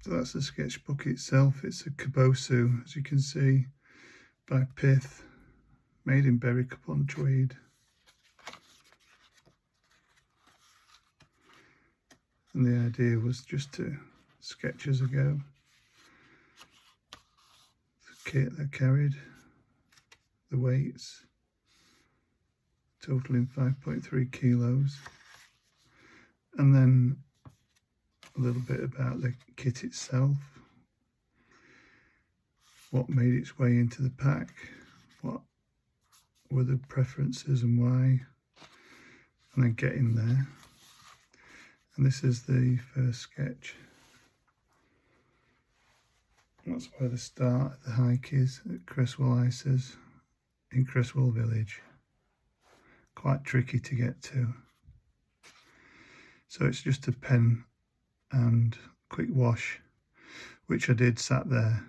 So that's the sketchbook itself. It's a Cabosu, as you can see, by Pith, made in Berwick Upon Tweed. And the idea was just to sketch as I go. The kit that carried, the weights, totaling 5.3 kilos. And then a little bit about the kit itself, what made its way into the pack, what were the preferences and why, and then getting there. And this is the first sketch. That's where the start of the hike is, at Cresswell Ices in Cresswell Village. Quite tricky to get to. So it's just a pen and quick wash, which I did sat there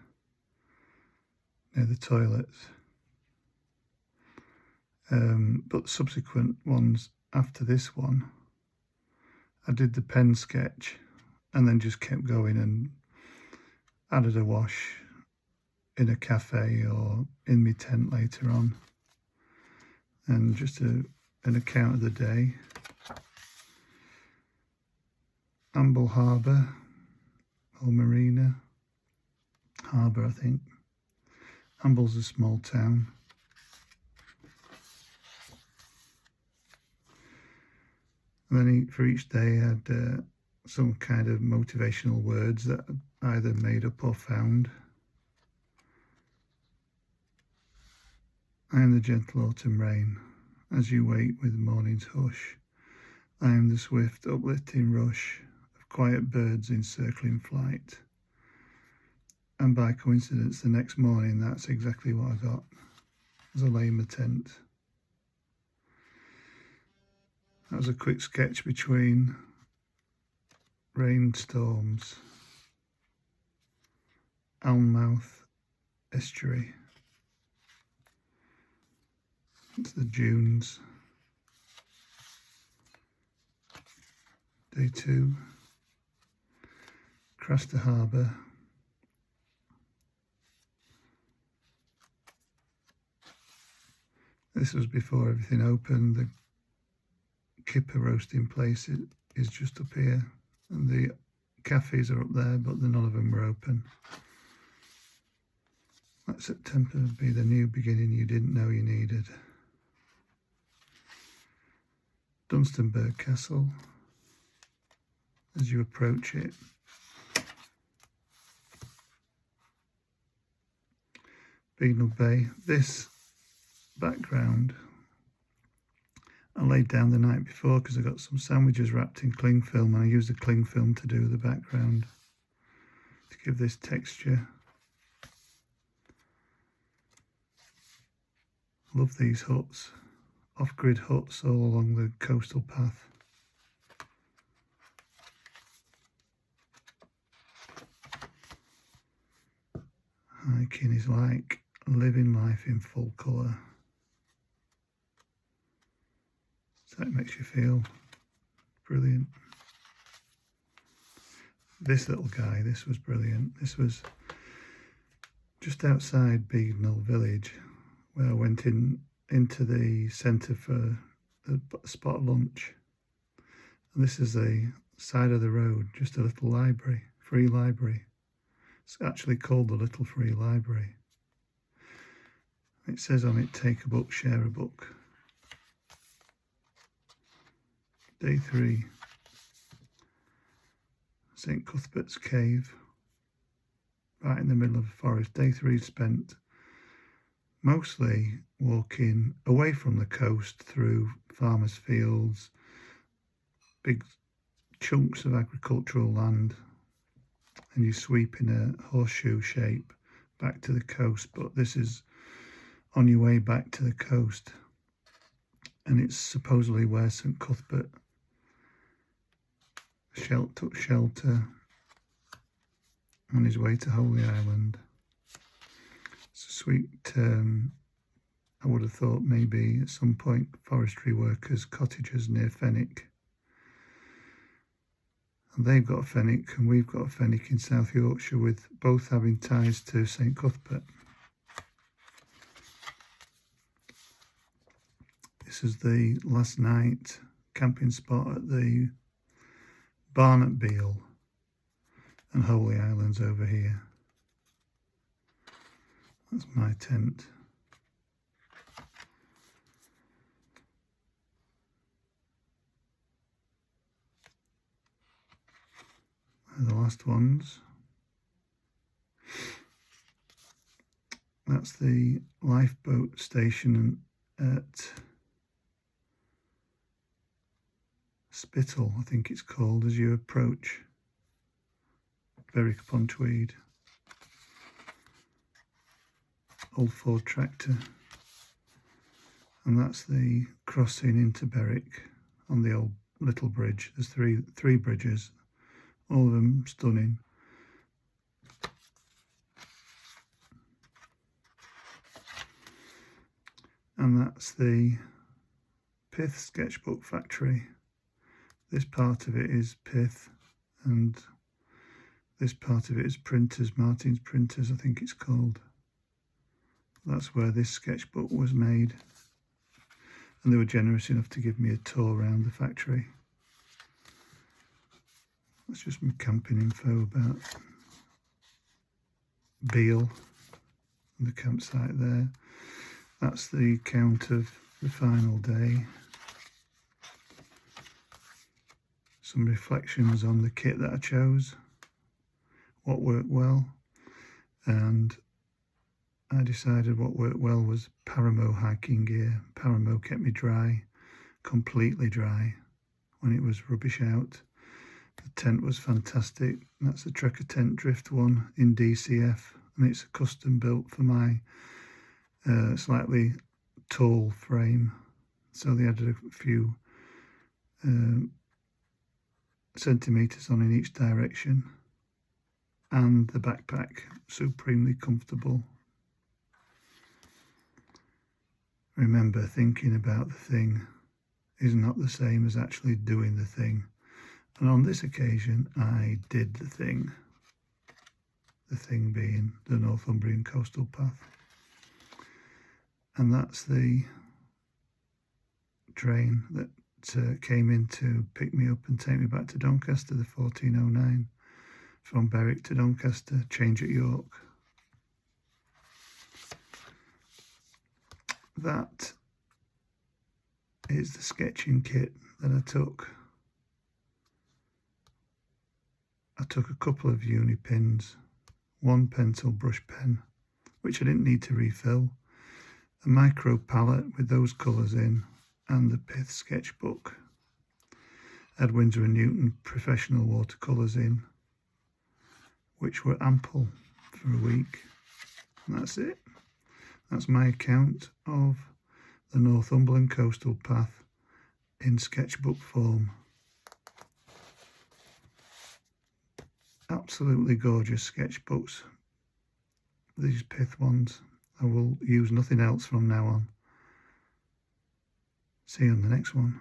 near the toilets. But subsequent ones after this one, I did the pen sketch and then just kept going and added a wash in a cafe or in my tent later on. And just an account of the day. Amble Harbour, or Marina Harbour, I think. Amble's a small town. And then for each day I had some kind of motivational words that I either made up or found. I am the gentle autumn rain, as you wait with morning's hush. I am the swift uplifting rush of quiet birds in circling flight. And by coincidence, the next morning, that's exactly what I got as I lay in my tent. That was a quick sketch between rainstorms, Almouth Estuary. It's the dunes. Day 2, Craster Harbour. This was before everything opened. The kipper roasting place is just up here, and the cafes are up there, but none of them were open. Let September be the new beginning you didn't know you needed. Dunstanburgh Castle, as you approach it. Beagnell Bay. This background I laid down the night before because I got some sandwiches wrapped in cling film, and I used the cling film to do the background to give this texture. Love these huts, off-grid huts all along the coastal path. Hiking is like living life in full colour. So it makes you feel brilliant. This little guy, this was brilliant. This was just outside Beagnell village, where I went into the centre for a spot of lunch. And this is the side of the road, just a little library, free library. It's actually called the Little Free Library. It says on it, take a book, share a book. Day 3, St Cuthbert's Cave, right in the middle of the forest. Day 3 spent mostly walking away from the coast through farmers' fields, big chunks of agricultural land, and you sweep in a horseshoe shape back to the coast. But this is on your way back to the coast, and it's supposedly where St Cuthbert took shelter on his way to Holy Island. It's a sweet, I would have thought maybe at some point forestry workers' cottages near Fenwick. And they've got a Fenwick and we've got a Fenwick in South Yorkshire, with both having ties to St Cuthbert. This is the last night camping spot at the Barnet Beale and Holy Islands over here. That's my tent. The last ones. That's the lifeboat station at Spittal, I think it's called, as you approach Berwick Upon Tweed. Old Ford tractor. And that's the crossing into Berwick on the old little bridge. There's three bridges, all of them stunning. And that's the Pith Sketchbook factory. This part of it is Pith, and this part of it is printers, Martin's Printers, I think it's called. That's where this sketchbook was made, and they were generous enough to give me a tour around the factory. That's just my camping info about Beale and the campsite there. That's the count of the final day. Some reflections on the kit that I chose, what worked well, and I decided what worked well was Paramo hiking gear. Paramo kept me dry, completely dry, when it was rubbish out. The tent was fantastic. That's the Trekker Tent Drift one in DCF, and it's a custom built for my slightly tall frame. So they added a few centimetres on in each direction, and the backpack, supremely comfortable. Remember, thinking about the thing is not the same as actually doing the thing. And on this occasion, I did the thing being the Northumberland Coast Path. And that's the train that came in to pick me up and take me back to Doncaster, the 1409, from Berwick to Doncaster, change at York. That is the sketching kit that I took. I took a couple of uni pins, one pencil brush pen, which I didn't need to refill, a micro palette with those colours in, and the Pith Sketchbook. I had Winsor & Newton professional watercolours in, which were ample for a week. And that's it. That's my account of the Northumberland Coastal Path in sketchbook form. Absolutely gorgeous sketchbooks. These Pith ones. I will use nothing else from now on. See you on the next one.